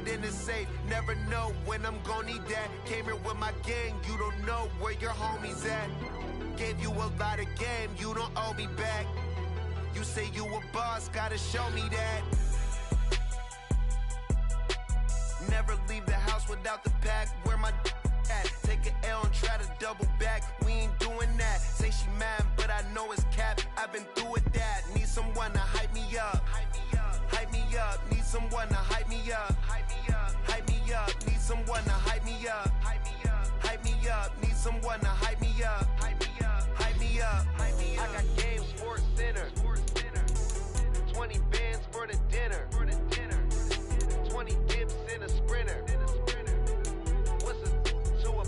it in the safe. Never know when I'm gonna need that. Came here with my gang, you don't know where your homies at. Gave you a lot of game, you don't owe me back. You say you a boss, gotta show me that. Never leave the house without the pack. Where my at? Take an L and try to double back. We ain't doing that. Say she mad, but I know it's cap. I've been through with that. Need someone to hype me up. Hype me up. Need someone to hype me up. Hype me up. Need someone to hype me up. Hype me up. Need someone to hype me up. Hype me up. I got game, Sports Center. 20 bands for the dinner. 20 dips in a sprinter. What's a 2 up?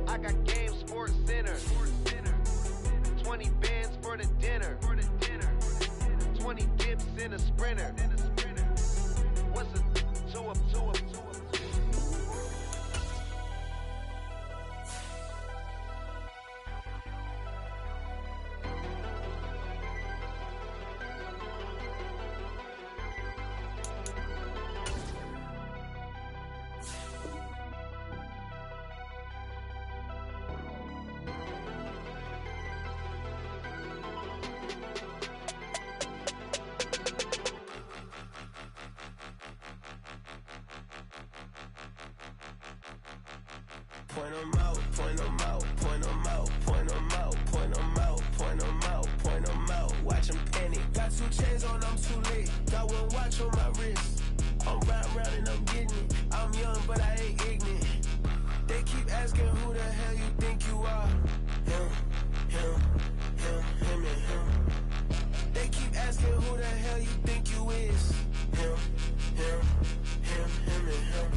I got game, Sports Center. 20 bands for the dinner. 20 dips in a sprinter. What's a 2 up? Point 'em out, point 'em out, point 'em out, point 'em out, point 'em out, point 'em out, point 'em out. Watch 'em panic. Got 2 chains on, I'm too late. Got 1 watch on my wrist. I'm round and I'm getting it. I'm young, but I ain't ignorant. They keep asking who the hell you think you are. Him and him. They keep asking who the hell you think you is. Him and him.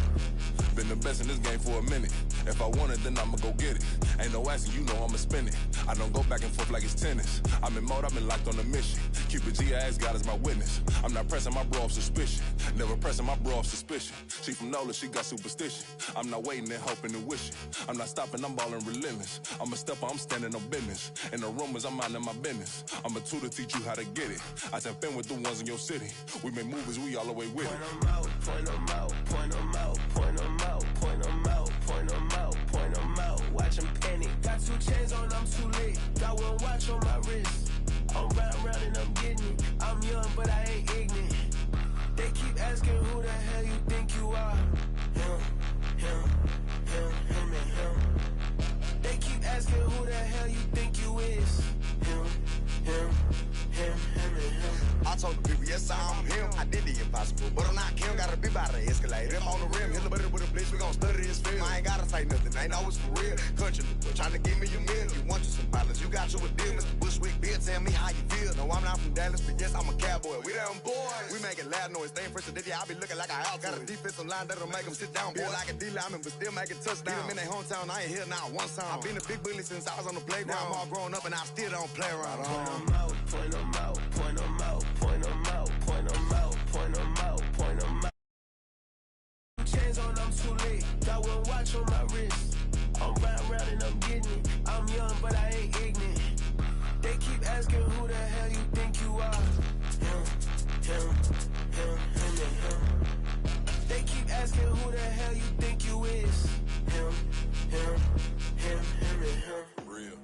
Been the best in this game for a minute. If I want it, then I'ma go get it. Ain't no asking, you know I'ma spin it. I don't go back and forth like it's tennis. I'm in mode, I've been locked on a mission. Cupid G, I ask God as my witness. I'm not pressing my bro off suspicion. Never pressing my bro off suspicion. She from NOLA, she got superstition. I'm not waiting and hoping and wishing. I'm not stopping, I'm balling relentless. I'm a stepper, I'm standing on business. In the rumors, I'm minding my business. I'm a tutor, teach you how to get it. I tap in with the ones in your city. We make movies, we all the way with it. Point 'em out, point 'em out, point 'em out, point 'em out, point 'em out, point 'em out, point 'em out. Watch 'em panic. Got 2 chains on, I'm too late. Got 1 watch on my wrist. I'm round and I'm getting it. I'm young, but I ain't ignorant. They keep asking who the hell you think you are. Him and him. They keep asking who the hell you think you is. Him and him. I told the people, yes, I'm him. I did the impossible, but I'm not Kim. Gotta be by the escalator. Them on the rim, hit the butter with a blitz. We gon' study this film. I ain't gotta say nothing, ain't always for real. Country, trying to give me a meal. You want you some violence, you got you a deal. Mr. Bushwick, Bill, tell me how you feel. No, I'm not from Dallas, but yes, I'm a cowboy. We them boys. We making loud noise. Staying fresh today, I be looking like a house. Got a defensive line that'll make them sit down. Boy, like a D-lineman, but still making touchdowns. Beat them in their hometown, I ain't here now one time. I've been a big bully since I was on the playground. Now I'm all grown up and I still don't play around. Point 'em out, point 'em out, point 'em out, point 'em out, point 'em out, point 'em out, point 'em out. Chains on, I'm too late. Got 1 watch on my wrist. I'm round and I'm getting it. I'm young, but I ain't ignorant. They keep asking who the hell you think you are. Him and him. They keep asking who the hell you think you is. Him and him. Real.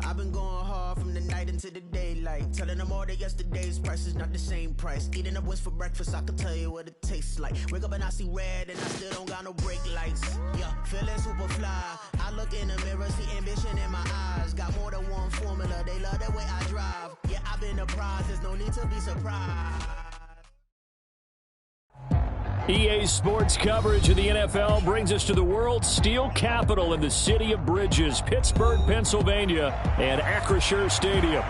I've been going hard from the night into the daylight. Telling them all that yesterday's price is not the same price. Eating up what's for breakfast, I can tell you what it tastes like. Wake up and I see red and I still don't got no brake lights. Yeah, feeling super fly. I look in the mirror, see ambition in my eyes. Got more than one formula, they love the way I drive. Yeah, I've been a prize, there's no need to be surprised. EA Sports coverage of the NFL brings us to the world's steel capital in the city of Bridges, Pittsburgh, Pennsylvania, and Acrisure Stadium.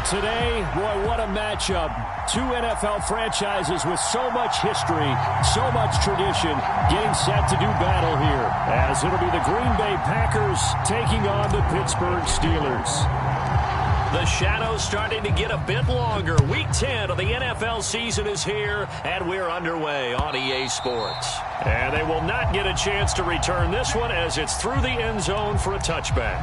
Today, boy, what a matchup. 2 NFL franchises with so much history, so much tradition, getting set to do battle here, as it'll be the Green Bay Packers taking on the Pittsburgh Steelers. The shadow's starting to get a bit longer. Week 10 of the NFL season is here, and we're underway on EA Sports. And they will not get a chance to return this one as it's through the end zone for a touchback.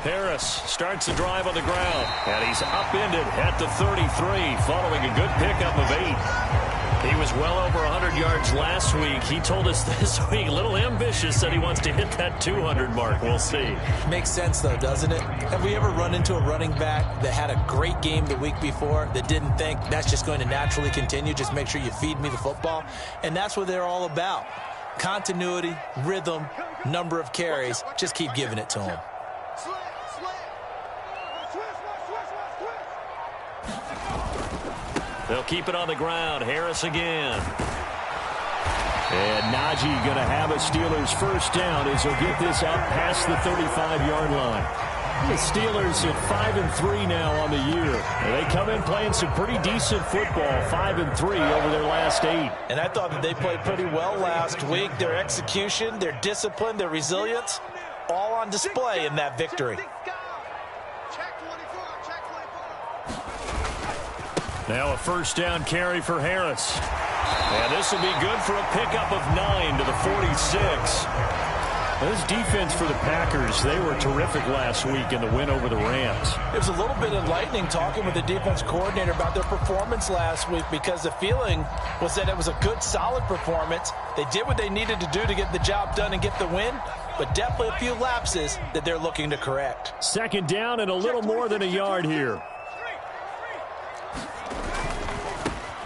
Harris starts the drive on the ground, and he's upended at the 33 following a good pickup of 8. He was well over 100 yards last week. He told us this week, a little ambitious, that he wants to hit that 200 mark. We'll see. Makes sense, though, doesn't it? Have we ever run into a running back that had a great game the week before that didn't think that's just going to naturally continue? Just make sure you feed me the football. And that's what they're all about. Continuity, rhythm, number of carries. Just keep giving it to him. They'll keep it on the ground. Harris again. And Najee going to have a Steelers first down as he'll get this out past the 35-yard line. The Steelers at 5-3 now on the year. And they come in playing some pretty decent football, 5-3 over their last 8. And I thought that they played pretty well last week. Their execution, their discipline, their resilience, all on display in that victory. Now a first down carry for Harris. And this will be good for a pickup of 9 to the 46. This defense for the Packers, they were terrific last week in the win over the Rams. It was a little bit enlightening talking with the defense coordinator about their performance last week, because the feeling was that it was a good, solid performance. They did what they needed to do to get the job done and get the win, but definitely a few lapses that they're looking to correct. Second down and a little more than a yard here.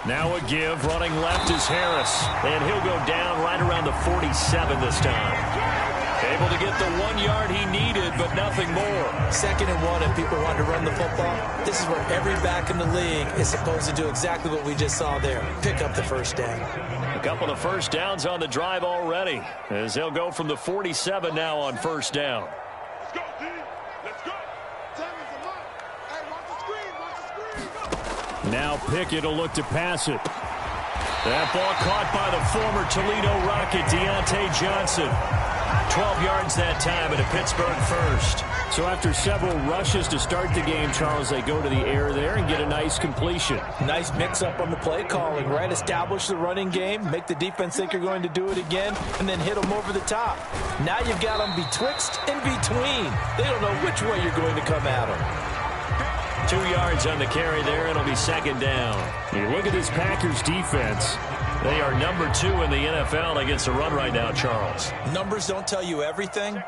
Now a give, running left is Harris, and he'll go down right around the 47 this time. Able to get the 1 yard he needed, but nothing more. 2nd and 1, if people want to run the football, this is where every back in the league is supposed to do exactly what we just saw there. Pick up the first down. A couple of first downs on the drive already, as they'll go from the 47 now on first down. Let's go, D. Let's go. Hey, watch the screen. Now Pickett will look to pass it. That ball caught by the former Toledo Rocket, Deontay Johnson. 12 yards that time, and a Pittsburgh first. So after several rushes to start the game, Charles, they go to the air there and get a nice completion. Nice mix-up on the play calling, right? Establish the running game, make the defense think you're going to do it again, and then hit them over the top. Now you've got them betwixt and between. They don't know which way you're going to come at them. 2 yards on the carry there, and it'll be second down. You look at this Packers defense. They are number 2 in the NFL against the run right now, Charles. Numbers don't tell you everything,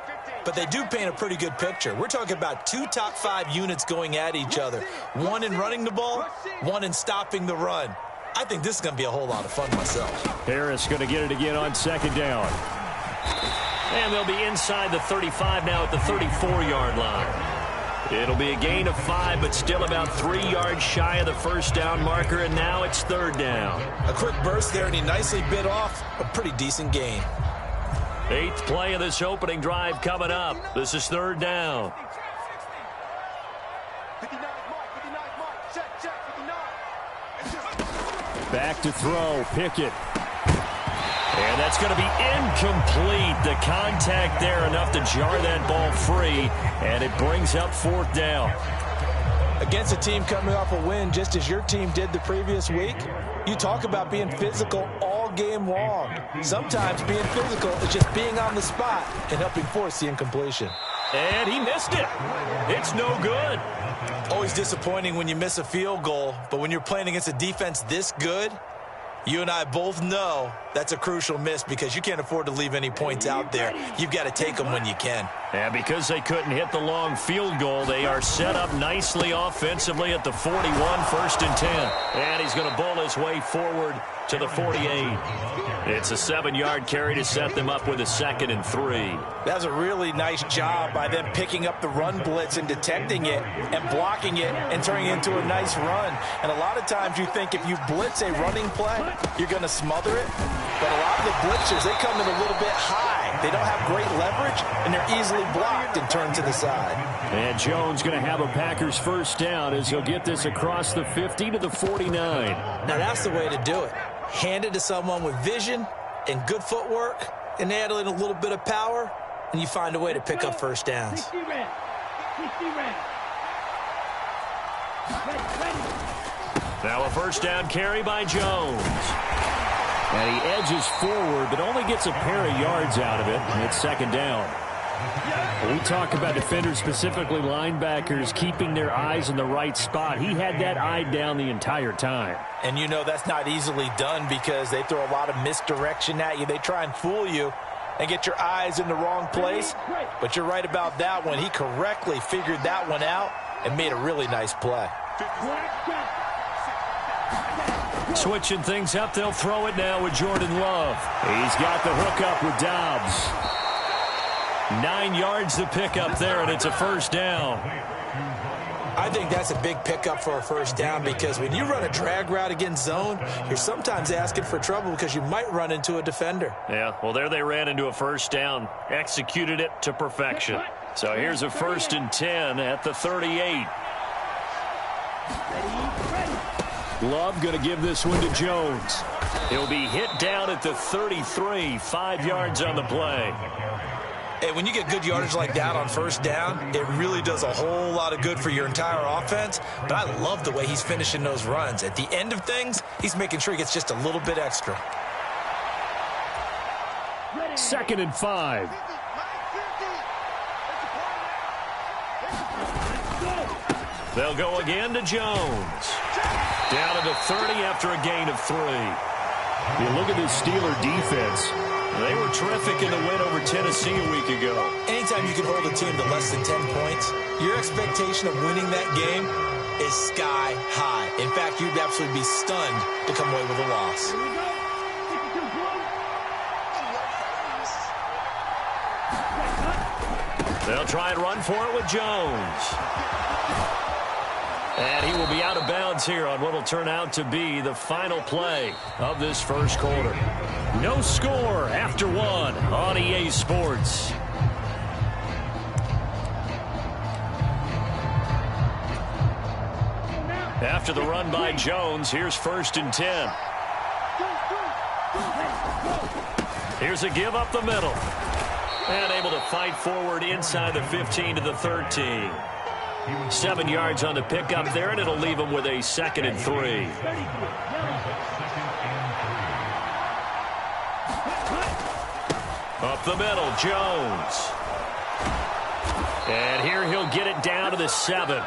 but they do paint a pretty good picture. We're talking about 2 top 5 units going at each other. 1 in running the ball, 1 in stopping the run. I think this is going to be a whole lot of fun myself. Harris going to get it again on second down. And they'll be inside the 35 now at the 34-yard line. It'll be a gain of 5, but still about 3 yards shy of the first down marker, and now it's third down. A quick burst there, and he nicely bit off a pretty decent gain. 8th play of this opening drive coming up. This is third down. Back to throw, Pickett. And that's going to be incomplete. The contact there enough to jar that ball free, and it brings up fourth down. Against a team coming off a win, just as your team did the previous week, you talk about being physical all game long. Sometimes being physical is just being on the spot and helping force the incompletion. And he missed it. It's no good. Always disappointing when you miss a field goal, but when you're playing against a defense this good, you and I both know that's a crucial miss, because you can't afford to leave any points out there. You've got to take them when you can. And because they couldn't hit the long field goal, they are set up nicely offensively at the 41, 1st and 10. And he's going to bowl his way forward to the 48. It's a 7-yard carry to set them up with a 2nd and 3. That was a really nice job by them picking up the run blitz and detecting it and blocking it and turning it into a nice run. And a lot of times you think if you blitz a running play, you're going to smother it. But a lot of the blitzers, they come in a little bit high. They don't have great leverage, and they're easily blocked and turned to the side. And Jones going to have a Packers first down as he'll get this across the 50 to the 49. Now that's the way to do it. Hand it to someone with vision and good footwork, and add in a little bit of power, and you find a way to pick up first downs. Now a first down carry by Jones. And he edges forward, but only gets a pair of yards out of it, and it's second down. We talk about defenders, specifically linebackers, keeping their eyes in the right spot. He had that eye down the entire time. And you know that's not easily done because they throw a lot of misdirection at you. They try and fool you and get your eyes in the wrong place. But you're right about that one. He correctly figured that one out and made a really nice play. Switching things up, they'll throw it now with Jordan Love. He's got the hook up with Dobbs. 9 yards to pick up there, and it's a first down. I think that's a big pickup for a first down because when you run a drag route against zone, you're sometimes asking for trouble because you might run into a defender. Yeah, well, there they ran into a first down, executed it to perfection. So here's a 1st and 10 at the 38. Love going to give this one to Jones. He'll be hit down at the 33, 5 yards on the play. Hey, when you get good yardage like that on first down, it really does a whole lot of good for your entire offense. But I love the way he's finishing those runs. At the end of things, he's making sure he gets just a little bit extra. 2nd and 5. They'll go again to Jones. Down at the 30 after a gain of 3. You look at this Steeler defense. They were terrific in the win over Tennessee a week ago. Anytime you can hold a team to less than 10 points, your expectation of winning that game is sky high. In fact, you'd absolutely be stunned to come away with a loss. They'll try and run for it with Jones. And he will be out of bounds here on what will turn out to be the final play of this first quarter. No score after 1 on EA Sports. After the run by Jones, here's 1st and 10. Here's a give up the middle. And able to fight forward inside the 15 to the 13. 7 yards on the pickup there, and it'll leave him with a 2nd and 3. Up the middle, Jones. And here he'll get it down to the 7.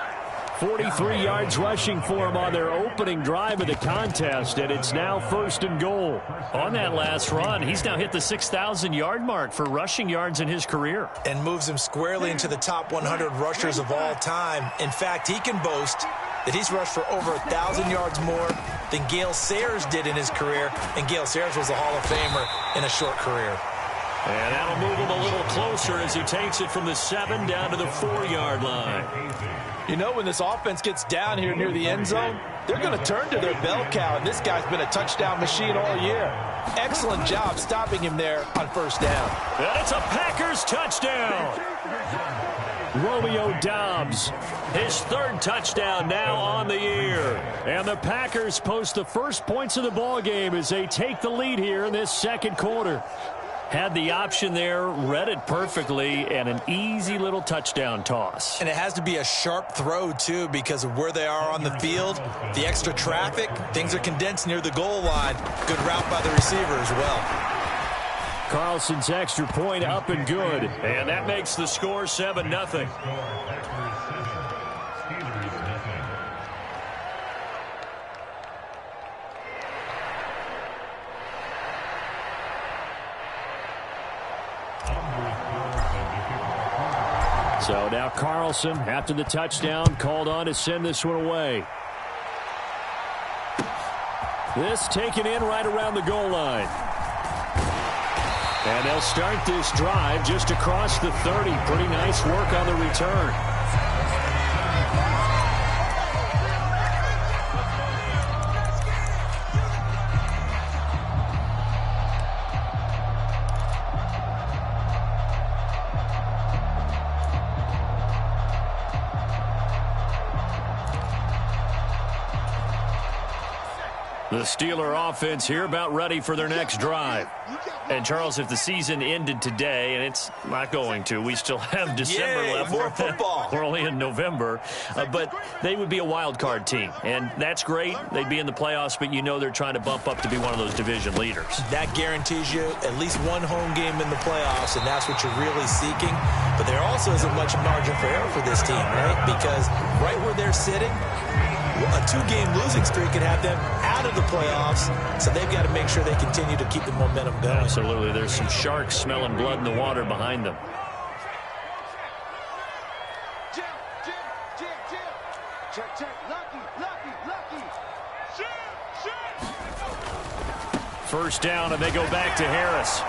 43 yards rushing for him on their opening drive of the contest, and it's now 1st and goal. On that last run, he's now hit the 6,000-yard mark for rushing yards in his career. And moves him squarely into the top 100 rushers of all time. In fact, he can boast that he's rushed for over 1,000 yards more than Gale Sayers did in his career, and Gale Sayers was a Hall of Famer in a short career. And that'll move him a little closer as he takes it from the 7 down to the 4-yard line. You know, when this offense gets down here near the end zone, they're going to turn to their bell cow, and this guy's been a touchdown machine all year. Excellent job stopping him there on first down. And it's a Packers touchdown. Romeo Dobbs, his 3rd touchdown now on the year. And the Packers post the first points of the ball game as they take the lead here in this 2nd quarter. Had the option there, read it perfectly, and an easy little touchdown toss. And it has to be a sharp throw, too, because of where they are on the field. The extra traffic, things are condensed near the goal line. Good route by the receiver as well. Carlson's extra point up and good. And that makes the score 7-0. So now Carlson, after the touchdown, called on to send this one away. This taken in right around the goal line. And they'll start this drive just across the 30. Pretty nice work on the return. The Steeler offense here about ready for their next drive. And, Charles, if the season ended today, and it's not going to, we still have December left. More football. We're only in November. But they would be a wild card team. And that's great. They'd be in the playoffs, but you know they're trying to bump up to be one of those division leaders. That guarantees you at least one home game in the playoffs, and that's what you're really seeking. But there also isn't much margin for error for this team, right? Because right where they're sitting, a 2-game losing streak could have them out of the playoffs, so they've got to make sure they continue to keep the momentum going. Absolutely. There's some sharks smelling blood in the water behind them. First down, and they go back to Harris.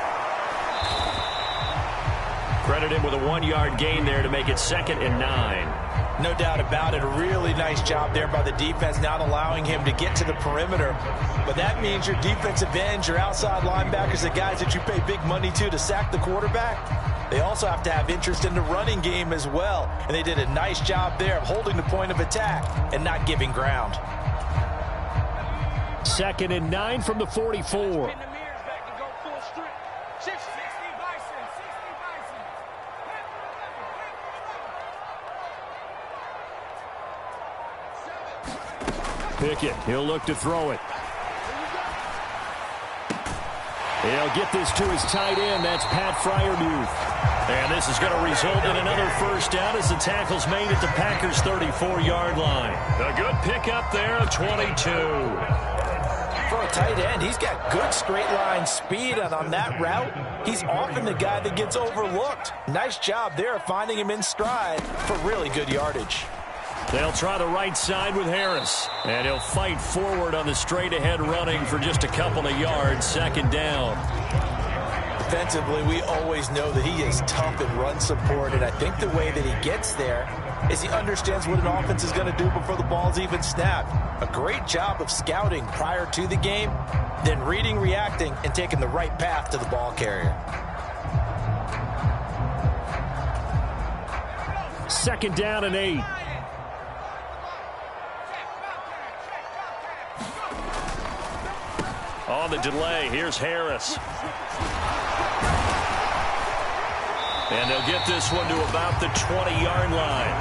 Credit him with a 1-yard gain there to make it 2nd and 9. No doubt about it. A really nice job there by the defense, not allowing him to get to the perimeter. But that means your defensive ends, your outside linebackers, the guys that you pay big money to sack the quarterback, they also have to have interest in the running game as well. And they did a nice job there of holding the point of attack and not giving ground. 2nd and 9 from the 44. Pickett, he'll look to throw it. He'll get this to his tight end. That's Pat Freiermuth. And this is going to result in another first down as the tackle's made at the Packers' 34-yard line. A good pickup there of 22. For a tight end, he's got good straight-line speed, and on that route, he's often the guy that gets overlooked. Nice job there of finding him in stride for really good yardage. They'll try the right side with Harris. And he'll fight forward on the straight-ahead running for just a couple of yards. 2nd down. Defensively, we always know that he is tough in run support, and I think the way that he gets there is he understands what an offense is going to do before the ball's even snapped. A great job of scouting prior to the game, then reading, reacting, and taking the right path to the ball carrier. 2nd down and 8. On the delay, here's Harris. And they'll get this one to about the 20-yard line.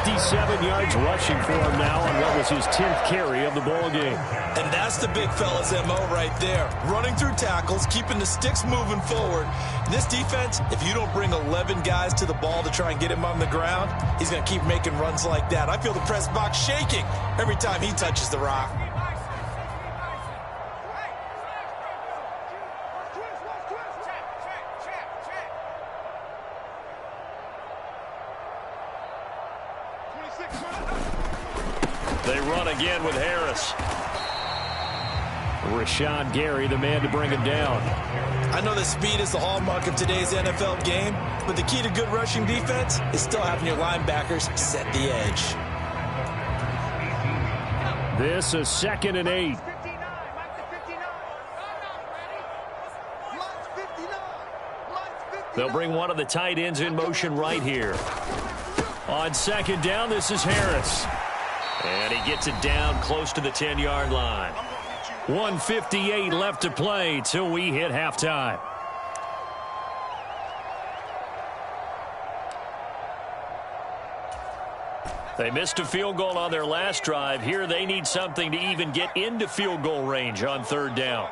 57 yards rushing for him now on what was his 10th carry of the ball game. And that's the big fella's MO right there. Running through tackles, keeping the sticks moving forward. This defense, if you don't bring 11 guys to the ball to try and get him on the ground, he's going to keep making runs like that. I feel the press box shaking every time he touches the rock. They run again with Harris. Rashawn Gary, the man to bring him down. I know that speed is the hallmark of today's NFL game, but the key to good rushing defense is still having your linebackers set the edge. This is 2nd and 8. They'll bring one of the tight ends in motion right here. On 2nd down, this is Harris. And he gets it down close to the 10-yard line. 1:58 left to play till we hit halftime. They missed a field goal on their last drive. Here they need something to even get into field goal range on 3rd down.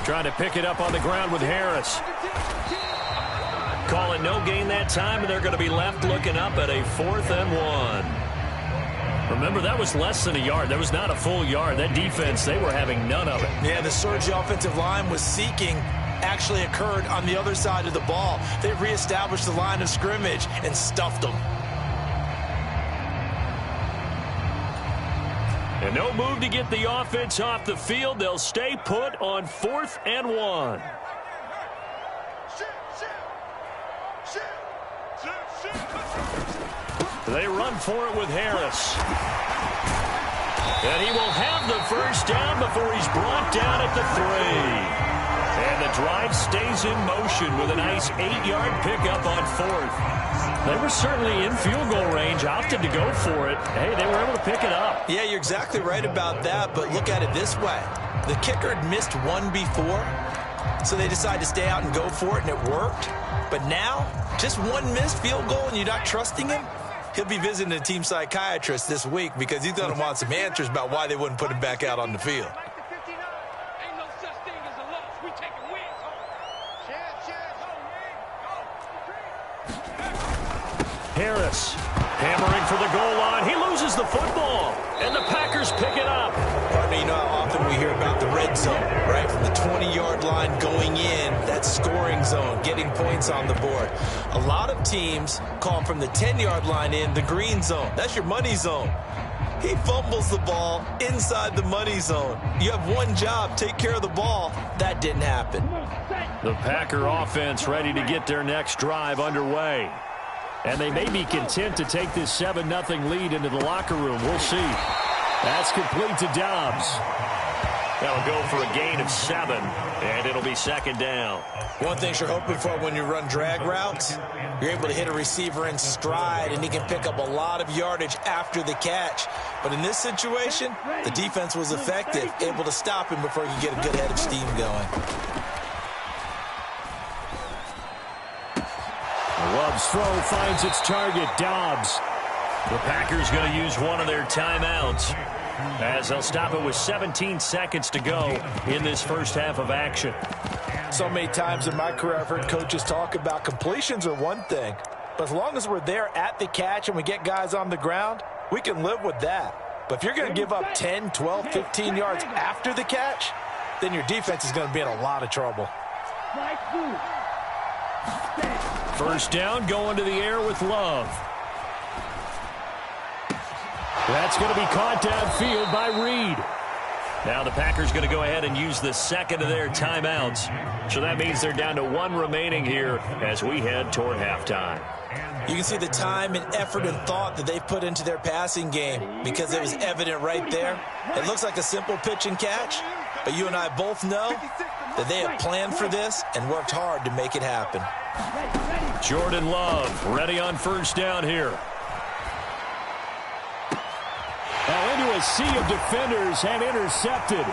Trying to pick it up on the ground with Harris. Call it no gain that time, and they're going to be left looking up at a 4th and 1. Remember, that was less than a yard. That was not a full yard. That defense, they were having none of it. Yeah, the surge the offensive line was seeking actually occurred on the other side of the ball. They reestablished the line of scrimmage and stuffed them. And no move to get the offense off the field. They'll stay put on 4th and 1. They run for it with Harris. And he will have the first down before he's brought down at the 3. And the drive stays in motion with a nice 8-yard pickup on 4th. They were certainly in field goal range, opted to go for it. Hey, they were able to pick it up. Yeah, you're exactly right about that, but look at it this way. The kicker had missed one before, so they decided to stay out and go for it, and it worked. But now, just one missed field goal and you're not trusting him? He'll be visiting a team psychiatrist this week because he's going to want some answers about why they wouldn't put him back out on the field. Harris hammering for the goal line. He loses the football, and the Packers pick it up. Partner, you know how often we hear about the red zone, right? From the 20-yard line going in, that scoring zone, getting points on the board. A lot of teams call from the 10-yard line in the green zone. That's your money zone. He fumbles the ball inside the money zone. You have one job, take care of the ball. That didn't happen. The Packer offense ready to get their next drive underway. And they may be content to take this 7-0 lead into the locker room. We'll see. That's complete to Dobbs. That'll go for a gain of 7, and it'll be 2nd down. One thing you're hoping for when you run drag routes, you're able to hit a receiver in stride, and he can pick up a lot of yardage after the catch. But in this situation, the defense was effective, able to stop him before he could get a good head of steam going. Love's throw finds its target, Dobbs. The Packers going to use one of their timeouts as they'll stop it with 17 seconds to go in this first half of action. So many times in my career I've heard coaches talk about completions are one thing, but as long as we're there at the catch and we get guys on the ground, we can live with that. But if you're going to give up 10, 12, 15 yards after the catch, then your defense is going to be in a lot of trouble. First down, going to the air with Love. That's going to be caught downfield by Reed. Now the Packers going to go ahead and use the second of their timeouts. So that means they're down to 1 remaining here as we head toward halftime. You can see the time and effort and thought that they've put into their passing game because it was evident right there. It looks like a simple pitch and catch, but you and I both know that they have planned for this and worked hard to make it happen. Jordan Love ready on first down here. Now into a sea of defenders and intercepted.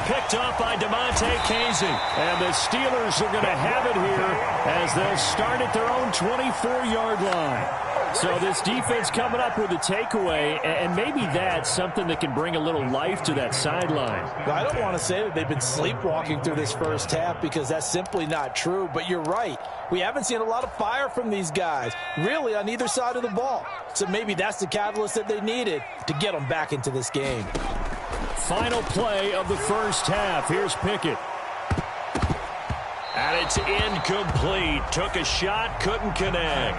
Picked up by DeMonte Casey. And the Steelers are going to have it here as they'll start at their own 24-yard line. So this defense coming up with a takeaway, and maybe that's something that can bring a little life to that sideline. Well, I don't want to say that they've been sleepwalking through this first half because that's simply not true, but you're right. We haven't seen a lot of fire from these guys, really, on either side of the ball. So maybe that's the catalyst that they needed to get them back into this game. Final play of the first half. Here's Pickett. And it's incomplete. Took a shot, couldn't connect.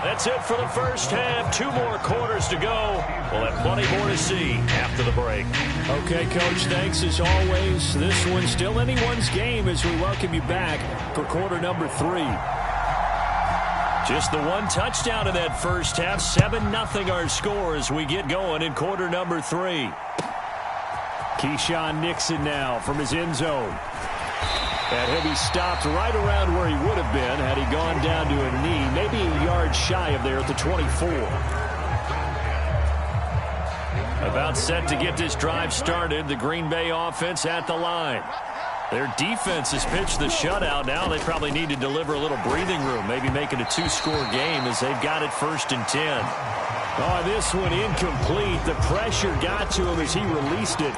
That's it for the first half. 2 more quarters to go. We'll have plenty more to see after the break. Okay, Coach, thanks as always. This one's still anyone's game as we welcome you back for quarter number 3. Just the 1 touchdown in that first half. 7-0 our score as we get going in quarter number 3. Keyshawn Nixon now from his end zone. And he'll be stopped right around where he would have been had he gone down to a knee, maybe a yard shy of there at the 24. About set to get this drive started, the Green Bay offense at the line. Their defense has pitched the shutout. Now they probably need to deliver a little breathing room, maybe make it a 2-score game as they've got it 1st and 10. Oh, this one incomplete. The pressure got to him as he released it.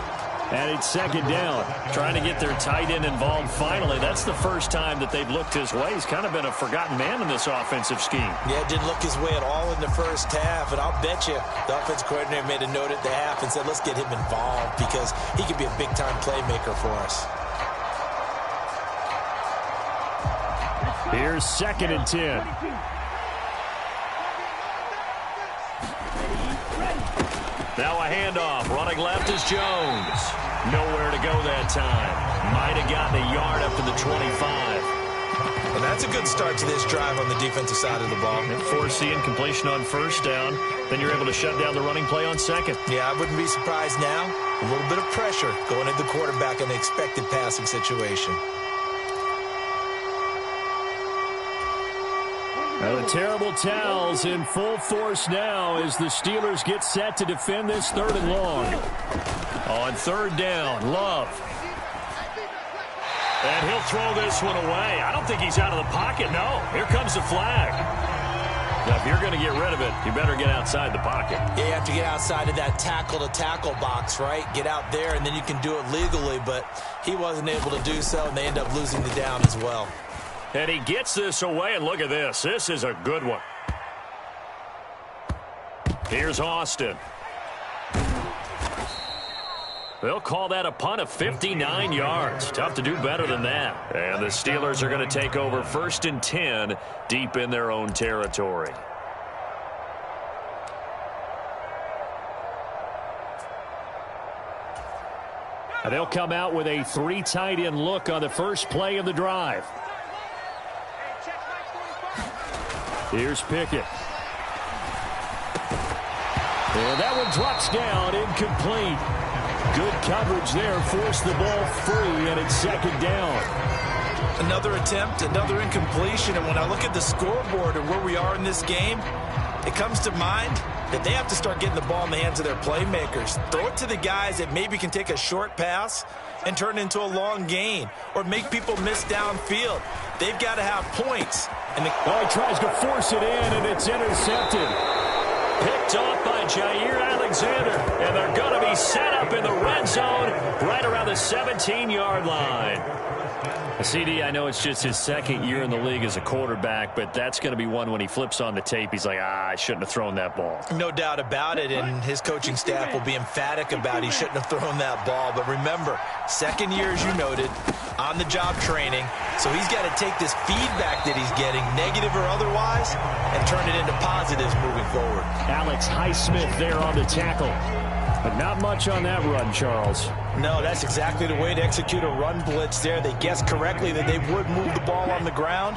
And it's 2nd down. Trying to get their tight end involved finally. That's the first time that they've looked his way. He's kind of been a forgotten man in this offensive scheme. Yeah, it didn't look his way at all in the first half. And I'll bet you the offensive coordinator made a note at the half and said, let's get him involved because he could be a big-time playmaker for us. Here's 2nd and 10. Now a handoff. Running left is Jones. Nowhere to go that time. Might have gotten a yard up to the 25. And that's a good start to this drive on the defensive side of the ball. And force the incompletion on first down. Then you're able to shut down the running play on second. Yeah, I wouldn't be surprised now A little bit of pressure going into the quarterback in the expected passing situation. Now the terrible towels in full force now as the Steelers get set to defend this 3rd and long. On 3rd down, Love. And he'll throw this one away. I don't think he's out of the pocket, no. Here comes the flag. Now, if you're going to get rid of it, you better get outside the pocket. Yeah, you have to get outside of that tackle-to-tackle box, right? Get out there, and then you can do it legally, but he wasn't able to do so, and they end up losing the down as well. And he gets this away, and look at this. This is a good one. Here's Austin. They'll call that a punt of 59 yards. Tough to do better than that. And the Steelers are going to take over 1st and 10 deep in their own territory. And they'll come out with a 3 tight end look on the first play of the drive. Here's Pickett. And that one drops down, incomplete. Good coverage there, forced the ball free, and it's 2nd down. Another attempt, another incompletion, and when I look at the scoreboard and where we are in this game, it comes to mind that they have to start getting the ball in the hands of their playmakers. Throw it to the guys that maybe can take a short pass and turn it into a long gain or make people miss downfield. They've got to have points. And he tries to force it in, and it's intercepted. Picked off by Jair Alexander, and they're going to be set up in the red zone right around the 17-yard line. CD, I know it's just his 2nd year in the league as a quarterback, but that's going to be one when he flips on the tape, he's like, I shouldn't have thrown that ball. No doubt about it, and his coaching staff will be emphatic about he shouldn't have thrown that ball. But remember, 2nd year, as you noted, on-the-job training, so he's got to take this feedback that he's getting, negative or otherwise, and turn it into positives moving forward. Alex Highsmith there on the tackle. But not much on that run, Charles. No, that's exactly the way to execute a run blitz there. They guessed correctly that they would move the ball on the ground,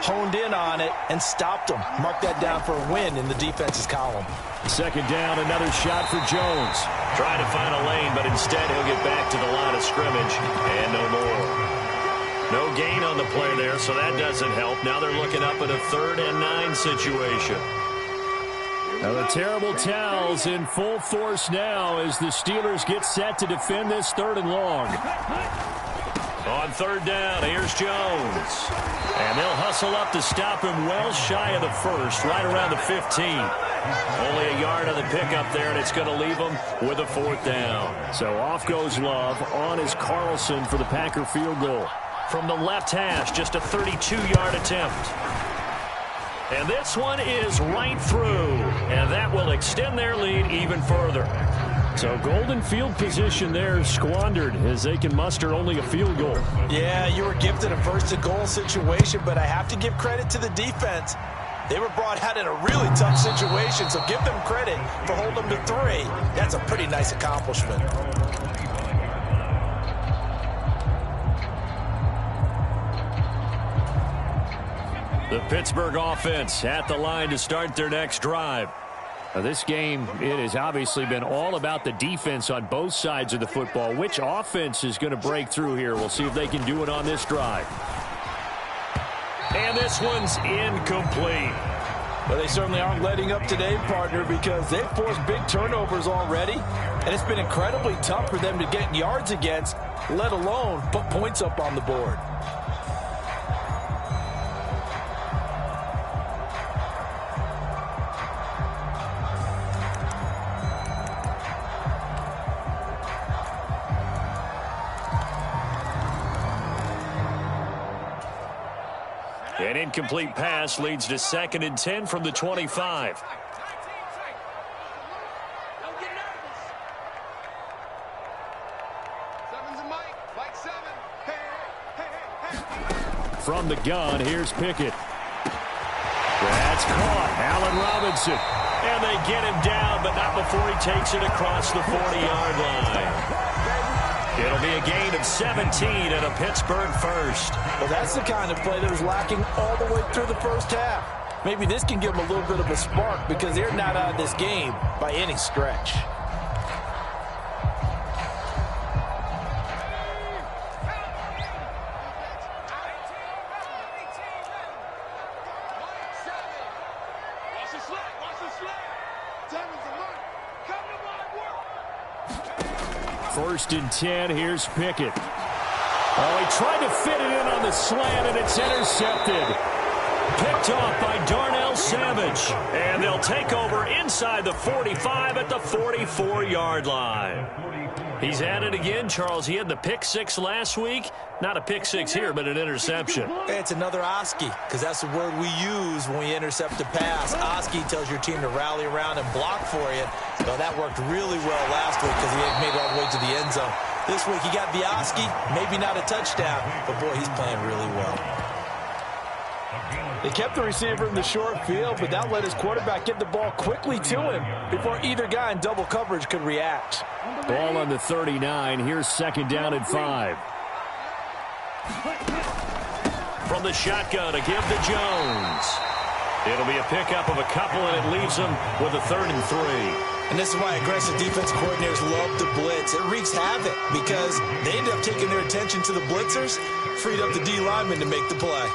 honed in on it, and stopped them. Mark that down for a win in the defense's column. 2nd down, another shot for Jones. Trying to find a lane, but instead he'll get back to the line of scrimmage, and no more. No gain on the play there, so that doesn't help. Now they're looking up at a 3rd and 9 situation. Now the terrible towels in full force now as the Steelers get set to defend this 3rd and long. On 3rd down, here's Jones. And they'll hustle up to stop him well shy of the 1st, right around the 15. Only a yard on the pickup there, and it's going to leave him with a 4th down. So off goes Love. On is Carlson for the Packer field goal. From the left hash, just a 32-yard attempt. And this one is right through, and that will extend their lead even further. So golden field position there squandered as they can muster only a field goal. Yeah, you were gifted a 1st and goal situation, but I have to give credit to the defense. They were brought out in a really tough situation, so give them credit for holding them to 3. That's a pretty nice accomplishment. The Pittsburgh offense at the line to start their next drive. Now this game, it has obviously been all about the defense on both sides of the football. Which offense is going to break through here? We'll see if they can do it on this drive. And this one's incomplete. Well, they certainly aren't letting up today, partner, because they've forced big turnovers already, and it's been incredibly tough for them to get yards against, let alone put points up on the board. An incomplete pass leads to 2nd and 10 from the 25. From the gun, here's Pickett. That's caught. Allen Robinson. And they get him down, but not before he takes it across the 40-yard line. It'll be a gain of 17 and a Pittsburgh 1st. Well, that's the kind of play that was lacking all the way through the 1st half. Maybe this can give them a little bit of a spark because they're not out of this game by any stretch. 1st and 10. Here's Pickett. Oh, he tried to fit it in on the slant, and it's intercepted. Picked off by Darnell Savage. And they'll take over inside the 45 at the 44-yard line. He's at it again, Charles. He had the pick six last week. Not a pick six here, but an interception. It's another Oski, because that's the word we use when we intercept a pass. Oski tells your team to rally around and block for you. Well, that worked really well last week because he had made it all the way to the end zone. This week he got the Oski, maybe not a touchdown, but boy, he's playing really well. They kept the receiver in the short field, but that let his quarterback get the ball quickly to him before either guy in double coverage could react. Ball on the 39. Here's 2nd down and 5. From the shotgun, a give to Jones. It'll be a pickup of a couple, and it leaves him with a 3rd and 3. And this is why aggressive defense coordinators love to blitz. It wreaks havoc because they end up taking their attention to the blitzers, freed up the D lineman to make the play.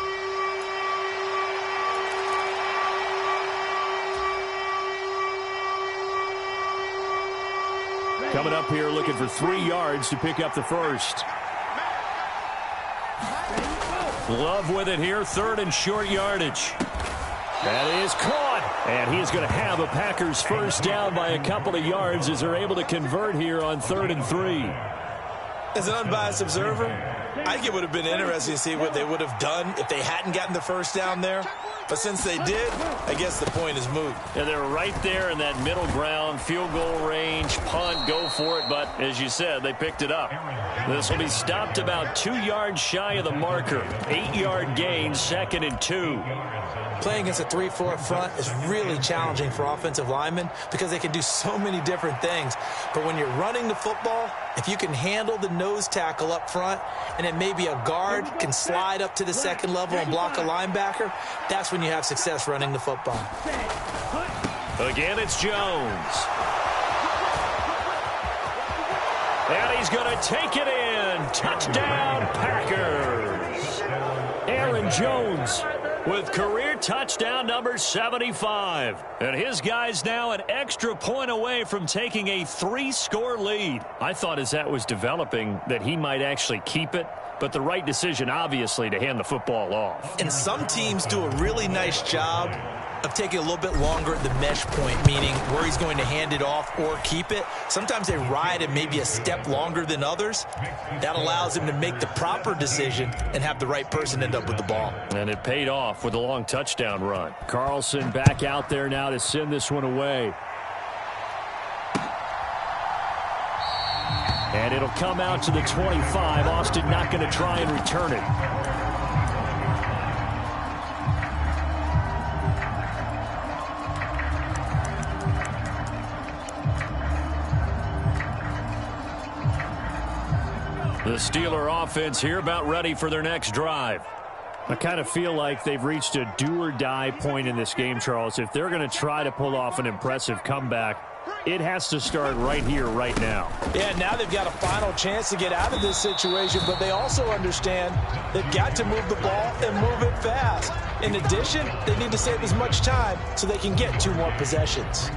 Coming up here looking for 3 yards to pick up the first. Love with it here, 3rd and short yardage. That is caught. And he is going to have a Packers first down by a couple of yards as they're able to convert here on 3rd and 3. As an unbiased observer, I think it would have been interesting to see what they would have done if they hadn't gotten the first down there. But since they did, I guess the point is moot. Yeah, they're right there in that middle ground, field goal range, punt, go for it. But as you said, they picked it up. This will be stopped about 2 yards shy of the marker. 8-yard gain, 2nd and 2. Playing against a 3-4 front is really challenging for offensive linemen because they can do so many different things. But when you're running the football, if you can handle the nose tackle up front and then maybe a guard can slide up to the 2nd level and block a linebacker, that's when you have success running the football. Again, it's Jones. And he's going to take it in. Touchdown, Packers. Aaron Jones with career touchdown number 75. And his guy's now an extra point away from taking a 3-score lead. I thought as that was developing that he might actually keep it, but the right decision, obviously, to hand the football off. And some teams do a really nice job of taking a little bit longer at the mesh point, meaning where he's going to hand it off or keep it. Sometimes they ride it maybe a step longer than others. That allows him to make the proper decision and have the right person end up with the ball. And it paid off with a long touchdown run. Carlson back out there now to send this one away. And it'll come out to the 25. Austin not going to try and return it. The Steeler offense here about ready for their next drive. I kind of feel like they've reached a do-or-die point in this game, Charles. If they're going to try to pull off an impressive comeback, it has to start right here, right now. Yeah, now they've got a final chance to get out of this situation, but they also understand they've got to move the ball and move it fast. In addition, they need to save as much time so they can get 2 more possessions.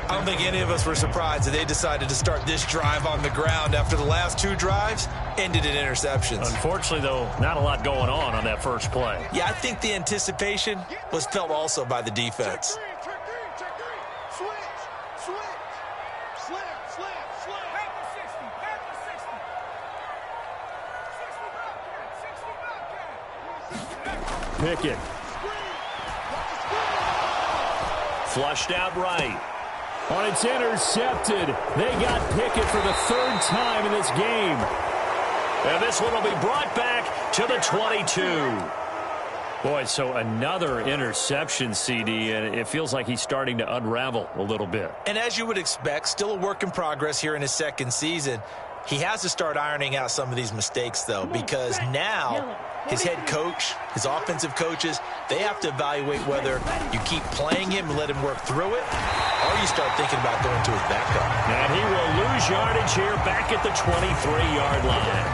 I don't think any of us were surprised that they decided to start this drive on the ground after the last 2 drives ended in interceptions. Unfortunately, though, not a lot going on that first play. Yeah, I think the anticipation was felt also by the defense. Pickett. Flushed out right. Oh, it's intercepted. They got Pickett for the 3rd time in this game. And this one will be brought back to the 22. Boy, so another interception, CD, and it feels like he's starting to unravel a little bit. And as you would expect, still a work in progress here in his 2nd season. He has to start ironing out some of these mistakes, though, because now his head coach, his offensive coaches, they have to evaluate whether you keep playing him and let him work through it, or you start thinking about going to his backup. And he will lose yardage here back at the 23-yard line.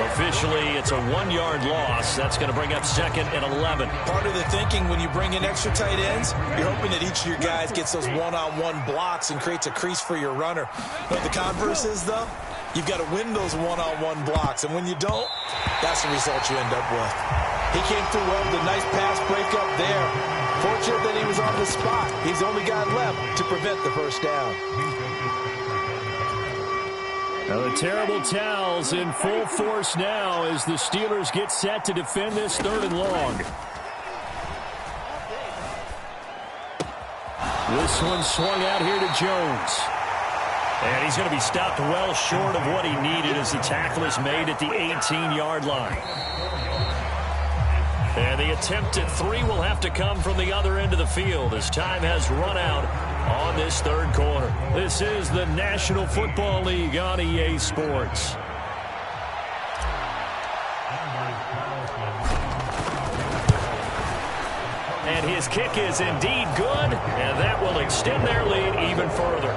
Officially, it's a 1-yard loss. That's going to bring up 2nd and 11. Part of the thinking when you bring in extra tight ends, you're hoping that each of your guys gets those one-on-one blocks and creates a crease for your runner. But the converse is, though, You've got to win those one-on-one blocks, and when you don't, that's the result you end up with. He came through well with a nice pass breakup there. Fortunate that he was on the spot. He's the only guy left to prevent the first down. Now the terrible towels in full force now as the Steelers get set to defend this 3rd and long. This one swung out here to Jones. And he's going to be stopped well short of what he needed as the tackle is made at the 18-yard line. And the attempt at 3 will have to come from the other end of the field as time has run out on this 3rd quarter. This is the National Football League on EA Sports. And his kick is indeed good, and that will extend their lead even further.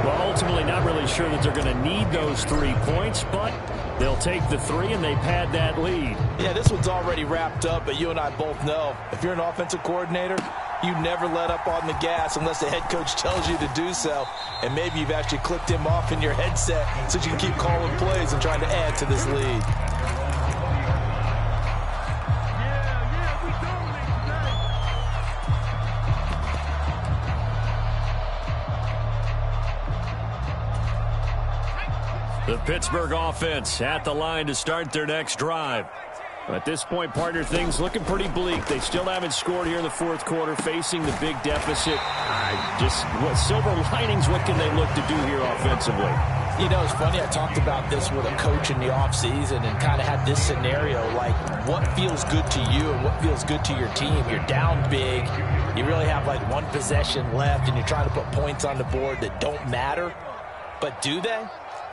Well, ultimately not really sure that they're going to need those 3 points, but they'll take the 3 and they pad that lead. Yeah, this one's already wrapped up, but you and I both know if you're an offensive coordinator, you never let up on the gas unless the head coach tells you to do so. And maybe you've actually clicked him off in your headset so you can keep calling plays and trying to add to this lead. The Pittsburgh offense at the line to start their next drive. At this point, partner, things looking pretty bleak. They still haven't scored here in the 4th quarter, facing the big deficit. What silver linings, what can they look to do here offensively? You know, it's funny, I talked about this with a coach in the offseason and kind of had this scenario, like what feels good to you and what feels good to your team. You're down big. You really have like 1 possession left, and you're trying to put points on the board that don't matter. But do they?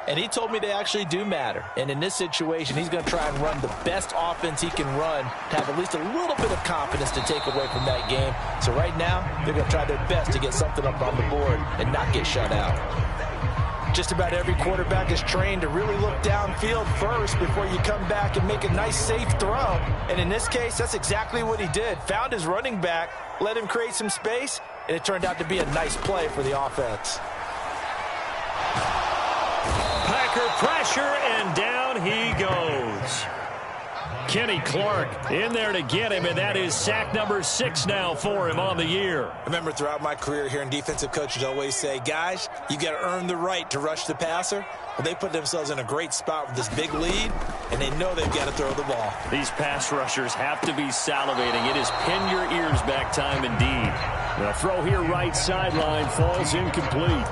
And he told me they actually do matter. And in this situation, he's going to try and run the best offense he can run to have at least a little bit of confidence to take away from that game. So right now, they're going to try their best to get something up on the board and not get shut out. Just about every quarterback is trained to really look downfield first before you come back and make a nice, safe throw. And in this case, that's exactly what he did. Found his running back, let him create some space, and it turned out to be a nice play for the offense. Packer pressure, and down he goes. Kenny Clark in there to get him, and that is sack number 6 now for him on the year. Remember, throughout my career here in defensive coaches always say, guys, you got to earn the right to rush the passer. Well, they put themselves in a great spot with this big lead, and they know they've got to throw the ball. These pass rushers have to be salivating. It is pin your ears back time indeed. The throw here right sideline falls incomplete.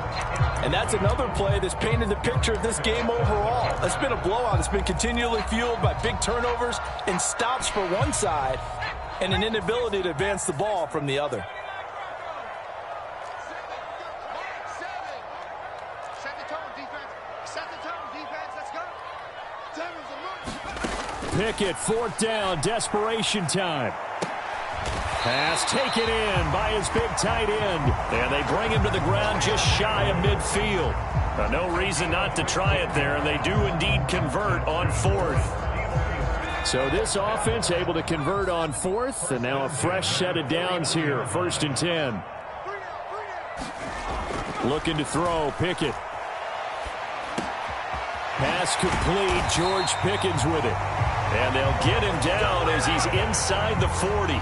And that's another play that's painted the picture of this game overall. It's been a blowout. It's been continually fueled by big turnovers and stops for one side and an inability to advance the ball from the other. Pickett, 4th down, desperation time. Pass taken in by his big tight end. And they bring him to the ground just shy of midfield. Now, no reason not to try it there, and they do indeed convert on 4th. So this offense able to convert on 4th, and now a fresh set of downs here, 1st and 10. Looking to throw, Pickett. Pass complete, George Pickens with it. And they'll get him down as he's inside the 40.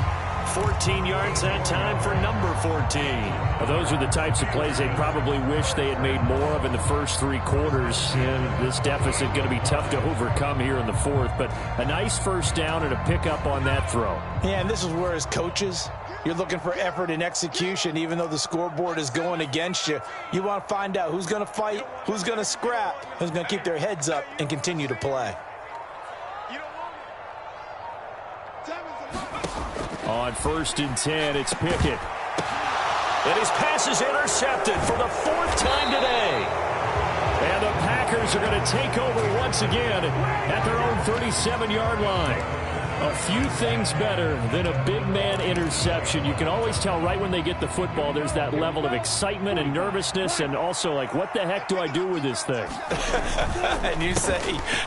14 yards that time for number 14. Well, those are the types of plays they probably wish they had made more of in the first 3 quarters. And this deficit going to be tough to overcome here in the 4th. But a nice first down and a pickup on that throw. Yeah, and this is where as coaches, you're looking for effort and execution. Even though the scoreboard is going against you, you want to find out who's going to fight, who's going to scrap, who's going to keep their heads up and continue to play. On 1st and 10, it's Pickett. And his pass is intercepted for the 4th time today. And the Packers are going to take over once again at their own 37-yard line. A few things better than a big man interception. You can always tell right when they get the football, there's that level of excitement and nervousness, and also like, what the heck do I do with this thing? And you say,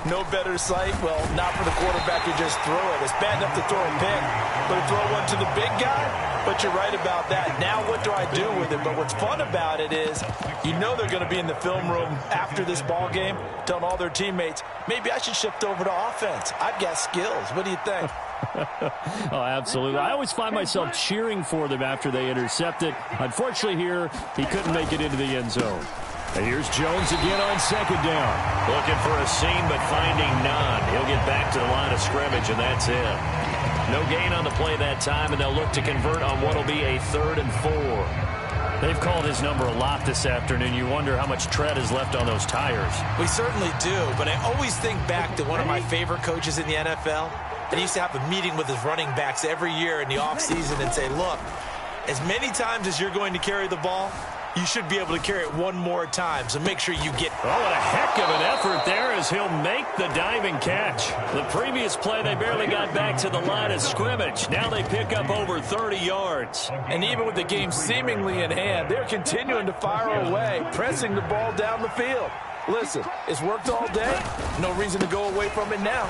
no better sight? Well, not for the quarterback to just throw it. It's bad enough to throw a pick, but to throw one to the big guy, But you're right about that. Now what do I do with it? But what's fun about it is you know they're going to be in the film room after this ball game telling all their teammates, maybe I should shift over to offense. I've got skills. What do you think? Oh, absolutely. I always find myself cheering for them after they intercept it. Unfortunately here, he couldn't make it into the end zone. And here's Jones again on second down. Looking for a seam, but finding none. He'll get back to the line of scrimmage, and that's it. No gain on the play that time, and they'll look to convert on what will be a 3rd and 4. They've called his number a lot this afternoon. You wonder how much tread is left on those tires. We certainly do, but I always think back to one of my favorite coaches in the NFL. And he used to have a meeting with his running backs every year in the offseason and say, look, as many times as you're going to carry the ball, you should be able to carry it one more time, so make sure you get... Oh, what a heck of an effort there as he'll make the diving catch. The previous play, they barely got back to the line of scrimmage. Now they pick up over 30 yards. And even with the game seemingly in hand, they're continuing to fire away, pressing the ball down the field. Listen, it's worked all day. No reason to go away from it now.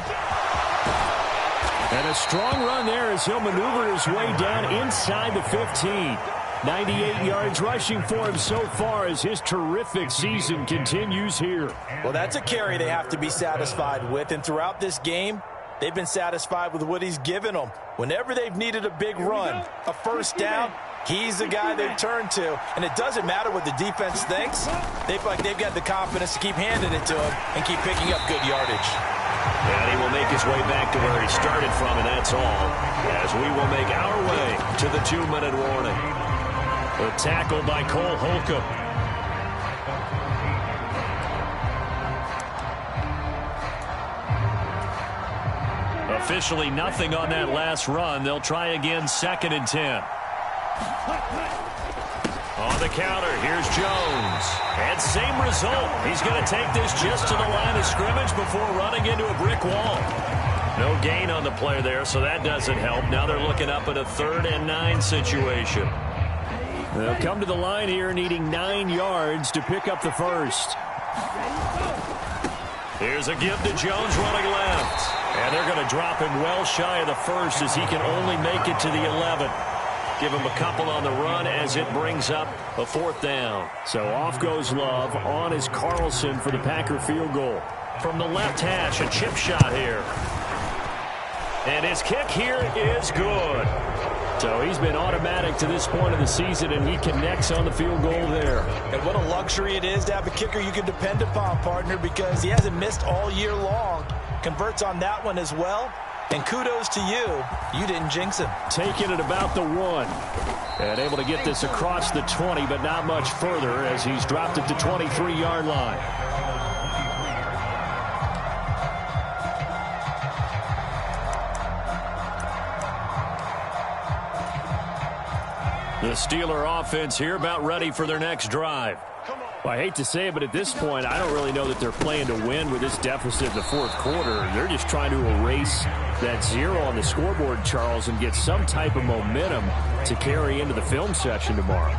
And a strong run there as he'll maneuver his way down inside the 15. 98 yards rushing for him so far as his terrific season continues here. Well, that's a carry they have to be satisfied with. And throughout this game, they've been satisfied with what he's given them. Whenever they've needed a big run, a first down, he's the guy they turn to. And it doesn't matter what the defense thinks. They feel like they've got the confidence to keep handing it to him and keep picking up good yardage. And he will make his way back to where he started from, and that's all. As we will make our way to the 2-minute warning. The tackle by Cole Holcomb. Officially nothing on that last run. They'll try again 2nd and 10. On the counter, here's Jones. And same result. He's going to take this just to the line of scrimmage before running into a brick wall. No gain on the play there, so that doesn't help. Now they're looking up at a 3rd and 9 situation. They'll come to the line here needing 9 yards to pick up the first. Here's a give to Jones running left. And they're going to drop him well shy of the first as he can only make it to the 11. Give him a couple on the run as it brings up a 4th down. So off goes Love. On is Carlson for the Packer field goal. From the left hash, a chip shot here. And his kick here is good. So he's been automatic to this point of the season, and he connects on the field goal there. And what a luxury it is to have a kicker you can depend upon, partner, because he hasn't missed all year long. Converts on that one as well. And kudos to you. You didn't jinx him. Taking it about the 1. And able to get this across the 20, but not much further as he's dropped it to 23-yard line. The Steeler offense here about ready for their next drive. Well, I hate to say it, but at this point, I don't really know that they're playing to win with this deficit in the 4th quarter. They're just trying to erase that 0 on the scoreboard, Charles, and get some type of momentum to carry into the film session tomorrow.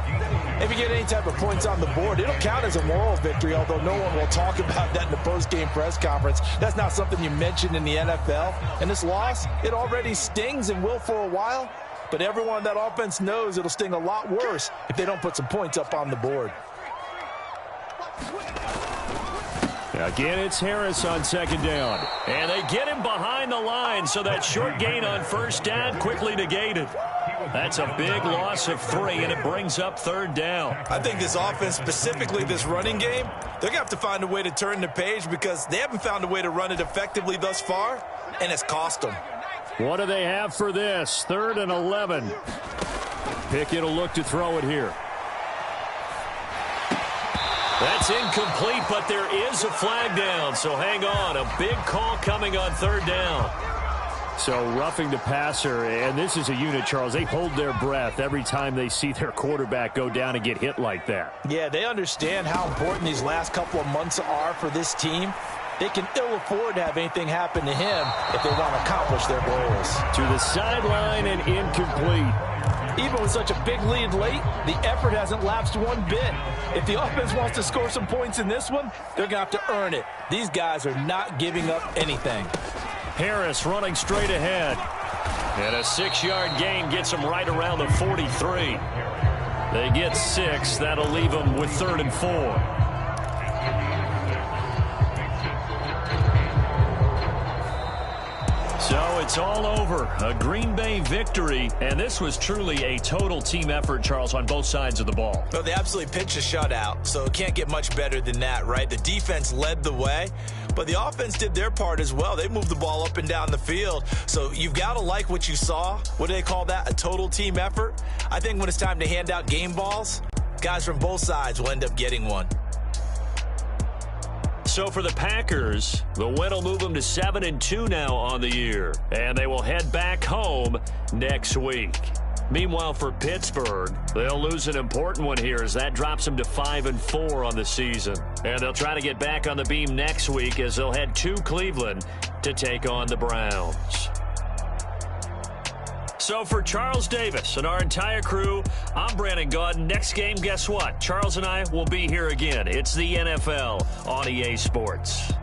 If you get any type of points on the board, it'll count as a moral victory, although no one will talk about that in the post-game press conference. That's not something you mentioned in the NFL. And this loss, it already stings and will for a while. But everyone on that offense knows it'll sting a lot worse if they don't put some points up on the board. Again, it's Harris on 2nd down. And they get him behind the line, so that short gain on 1st down quickly negated. That's a big loss of 3, and it brings up 3rd down. I think this offense, specifically this running game, they're going to have to find a way to turn the page because they haven't found a way to run it effectively thus far, and it's cost them. What do they have for this? 3rd and 11. Pickett will look to throw it here. That's incomplete, but there is a flag down, so hang on. A big call coming on 3rd down. So roughing the passer, and this is a unit, Charles. They hold their breath every time they see their quarterback go down and get hit like that. Yeah, they understand how important these last couple of months are for this team. They can ill afford to have anything happen to him if they want to accomplish their goals. To the sideline and incomplete. Even with such a big lead late, the effort hasn't lapsed one bit. If the offense wants to score some points in this one, they're going to have to earn it. These guys are not giving up anything. Harris running straight ahead. And a 6-yard gain gets them right around the 43. They get 6. That'll leave them with 3rd and 4. So it's all over. A Green Bay victory. And this was truly a total team effort, Charles, on both sides of the ball. Well, they absolutely pitched a shutout, so it can't get much better than that, right? The defense led the way, but the offense did their part as well. They moved the ball up and down the field. So you've got to like what you saw. What do they call that? A total team effort? I think when it's time to hand out game balls, guys from both sides will end up getting one. So for the Packers, the win will move them to 7-2 now on the year. And they will head back home next week. Meanwhile, for Pittsburgh, they'll lose an important one here as that drops them to 5-4 on the season. And they'll try to get back on the beam next week as they'll head to Cleveland to take on the Browns. So for Charles Davis and our entire crew, I'm Brandon Gaudin. Next game, guess what? Charles and I will be here again. It's the NFL on EA Sports.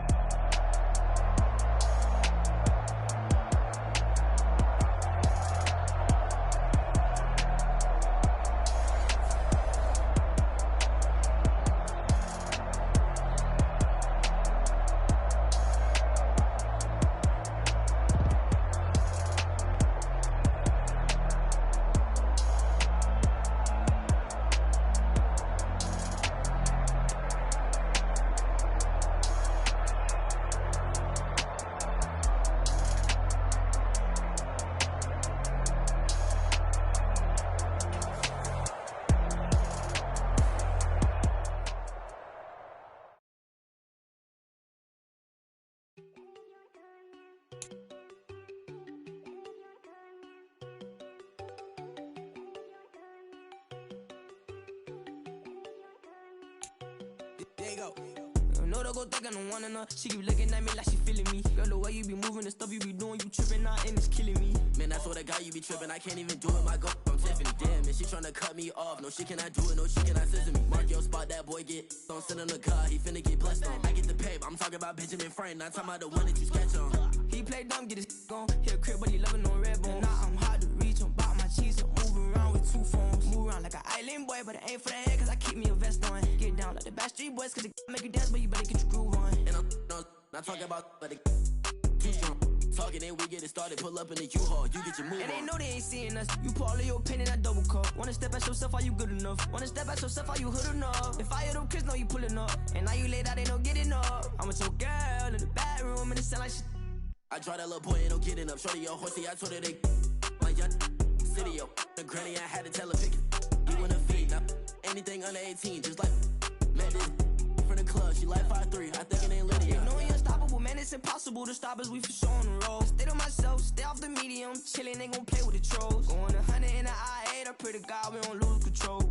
There you go. No, don't go think I don't want enough. She keep looking at me like she feeling me. Girl, the way you be moving, the stuff you be doing, you tripping out and it's killing me. Man, I swear to God, you be tripping. I can't even do it. My girl, I'm Tiffany. Damn, and she tryna cut me off. No, she cannot do it. No, she cannot scissor me. Mark your spot, that boy get. Don't send him the car. He finna get blessed on. I get the paper. I'm talking about Benjamin Franklin. Not talking about the one that you sketch on. He play dumb, get his gone. Hit a crib, but he loving on red bone. Now I'm hard to reach. I'm about my cheese. I'm moving around with 2 phones. Move around like an island boy, but it ain't for the head, cause I keep me a vest on. Get down like the Backstreet Boys, cause it make you dance, but you better get your groove on. And I'm not talking about, but it too strong. Talking and we get it started, pull up in the U-Haul, you get your move on. And they know they ain't seeing us. You pull all of your pen in that double cup. Wanna step at yourself, are you good enough? Wanna step at yourself, are you hood enough? If I hear them kids, know you pulling up. And now you laid out, they don't get enough. I'm with your girl in the bedroom, and it sound like shit. I draw that little boy, ain't no getting up. Shorty, your horsey, I told her they my young city, yo. The granny, I had to tell her pick it. You in the feed, now anything under 18, just like met it from the club. She like 5'3", I think it ain't Lydia. You know we unstoppable, man, it's impossible to stop us. We for sure on the road. Stay to myself, stay off the medium, chillin', ain't gon' play with the trolls. Going 100 in the I-8, I pray to God we don't lose control.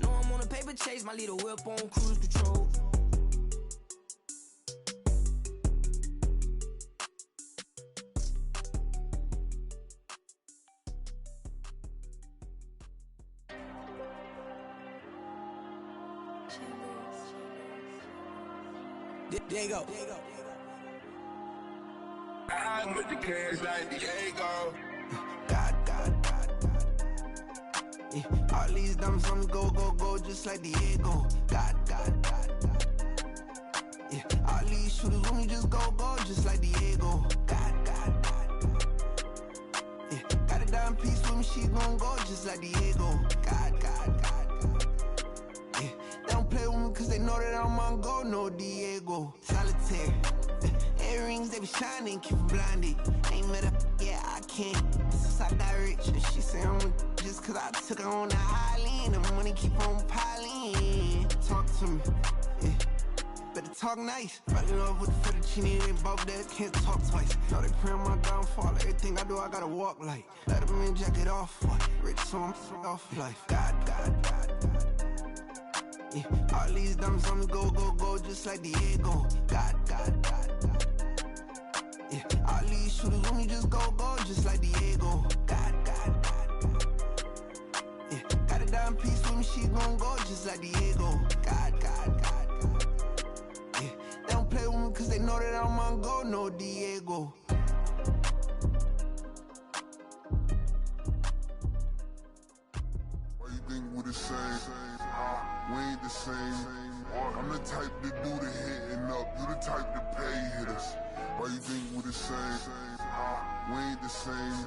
Know I'm on a paper chase, my little whip on cruise control. There you go. I'm with the cash like Diego. God. Yeah, all these dumps on the go, just like Diego. God. Yeah, all these shooters on me just go, just like Diego. God. Yeah, got a dime piece with me, she gon' go just like Diego. God. Yeah, they don't play with me cause they know that I'm on go, no Diego. Solitaire. Earrings, they be shining, keep blinded. Ain't met up, yeah, I can't. Since I got rich, and she say I'm just cause I took her on the island. The money keep on piling. Talk to me, yeah. Better talk nice. Falling off with the fettuccine, they both dead, can't talk twice. Now they pray on my downfall, everything I do, I gotta walk like. Let them in, jacket off, rich, so I'm off life. God. Yeah, all these dumps on the go, just like Diego. God. Yeah, all these shooters on me just go, just like Diego. God. Yeah, got a dime piece with me, she gon' go just like Diego. God. Yeah, they don't play with me cause they know that I'm on go, no Diego. the same. We ain't the same. I'm the type to do the hitting up. You the type to pay hitters. Why you think we the same? We ain't the same.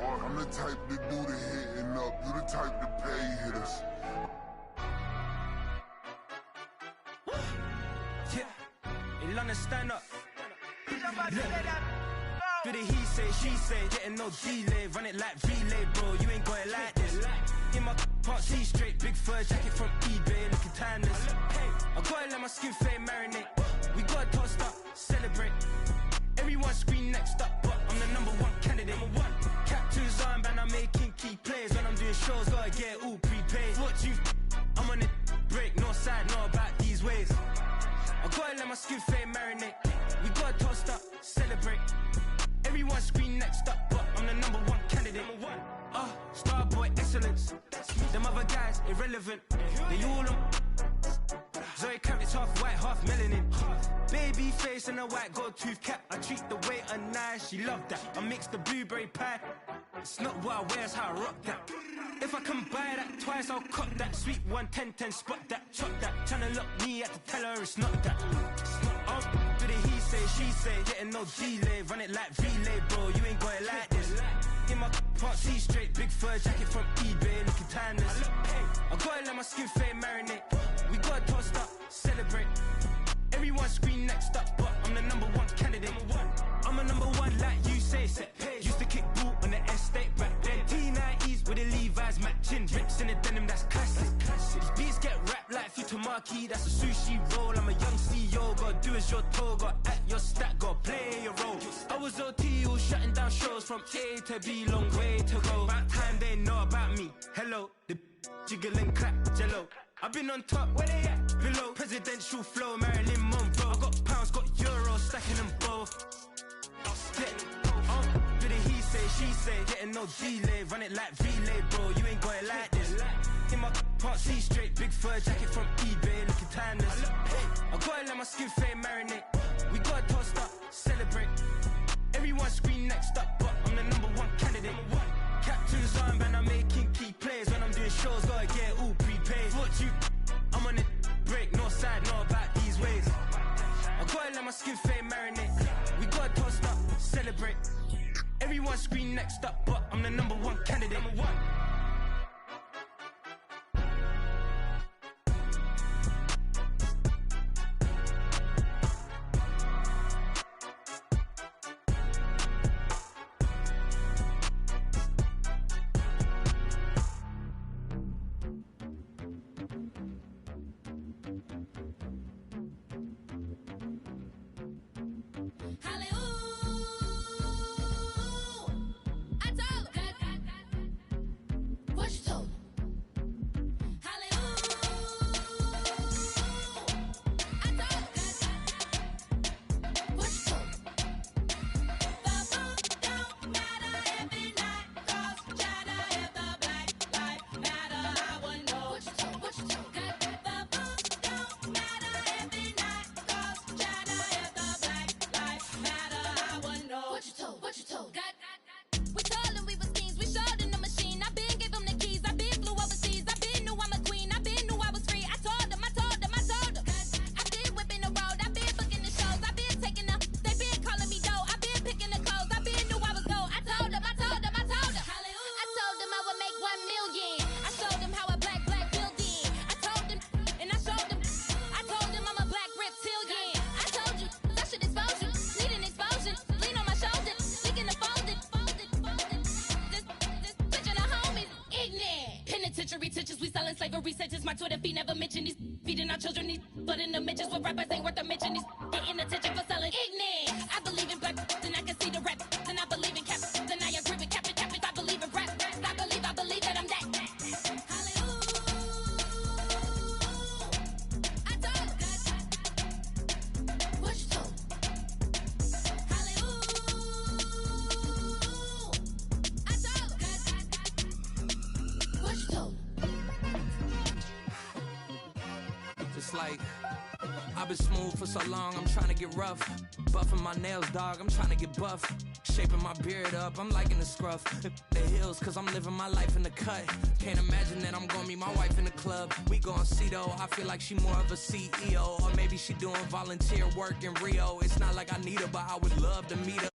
I'm the type to do the hitting up. You the type to pay hitters. Yeah, in London, stand up. Do the he say, she say, getting no delay, run it like relay, bro. You ain't got it like this. In my can't see straight, big fur jacket from eBay, looking timeless. I gotta let my skin fade marinate. We gotta toast up, celebrate. Everyone scream next up, but I'm the #1 candidate. Captain's armband, I'm making key plays. When I'm doing shows, gotta get it all prepaid. What you, I'm on it, break, no side, know about these ways. I gotta let my skin fade marinate. We gotta toast up, celebrate. Everyone scream next up, but I'm the #1 candidate. Starboy excellence. Them other guys irrelevant. They all on. Zoe Kravitz half white, half melanin. Baby face and a white gold tooth cap. I treat the waiter nice, she love that. I mix the blueberry pie. It's not what I wear, it's how I rock that. If I can buy that twice, I'll cop that. Sweet 110, spot that, chop that. Tryna lock me, I have to tell her it's not that. Do the he say, she say, getting no delay, run it like relay, bro. You ain't got it like this. In my can't see straight, big fur jacket from eBay, looking timeless. I gotta let my skin fade marinate. We gotta toast up, celebrate. Everyone scream next up, but I'm the #1 candidate. I'm a #1 like you say, set page. Used to kick boot on the estate back then. T90s with the Levi's matching. Rips in the denim, that's classic. These beats get wrapped like Futamaki, that's a sushi roll. I'm a young CEO, gotta do as you're told. Gotta act your stat, gotta play your role. I was OT, all shutting down shows from A to B, long way to go. About time they know about me. Hello, the jiggle and clap, jello. I've been on top, where they at? Below, presidential flow, Marilyn Monroe. I got pounds, got euros, stacking them both. Do the he say, she say, getting no delay, run it like relay, bro. You ain't got it like this. In my can't see straight, big fur jacket from eBay, looking timeless. I gotta let my skin fade marinate. We gotta toast up, celebrate. Everyone scream next up, but I'm the #1 candidate. Captain's armband, I'm making key plays. When I'm doing shows, gotta get it all prepaid. What you, I'm on it, break, no side, know about these ways. I gotta let my skin fade marinate. We gotta toast up, celebrate. Everyone scream next up, but I'm the #1 candidate. Slavery sentences, my Twitter feed never mention these feeding our children, these blood in the mentions. What rappers ain't worth a mention, these getting attention for selling ignorance. I believe in black, then I can see the rap, then I believe in cap, then I agree with cap, I believe in rap, I believe that I'm that. Like I've been smooth for so long, I'm trying to get rough. Buffing my nails, dog, I'm trying to get buff. Shaping my beard up, I'm liking the scruff. The hills, cause I'm living my life in the cut. Can't imagine that I'm gonna meet my wife in the club. We gon' see though, I feel like she more of a CEO. Or maybe she doing volunteer work in Rio. It's not like I need her, but I would love to meet her.